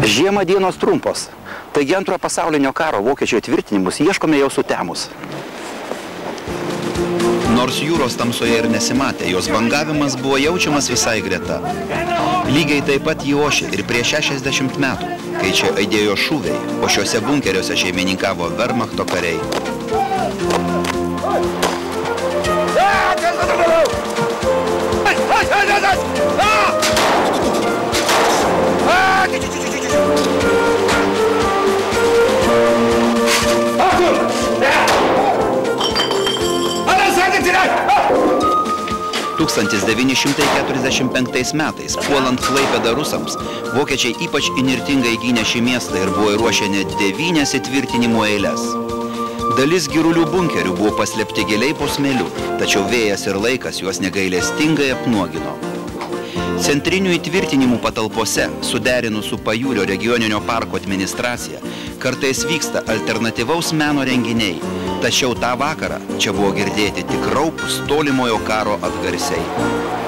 Žiemą dienos trumpos, taigi antrojo pasaulinio karo vokiečių įtvirtinimus ieškome jau sutemus. Nors jūros tamsoje ir nesimatė, jos bangavimas buvo jaučiamas visai greta. Lygiai taip pat jį ošė ir prieš 60 metų, kai čia aidėjo šūviai, o šiuose bunkeriuose šeimininkavo Wehrmachto kariai. Tūkstantis 945 metais, puolant Klaipėdą rusams, vokiečiai ypač įnirtingai gynė šį miestą ir buvo įruošę net 9 įtvirtinimo eiles. Dalis girulių bunkerių buvo paslėpti giliai po smėliu, tačiau vėjas ir laikas juos negailestingai apnuogino. Centrinių įtvirtinimų patalpose, suderinus su Pajūrio regioninio parko administracija, kartais vyksta alternatyvaus meno renginiai, tačiau tą vakarą čia buvo girdėti tik raupūs tolimojo karo atgarsiai.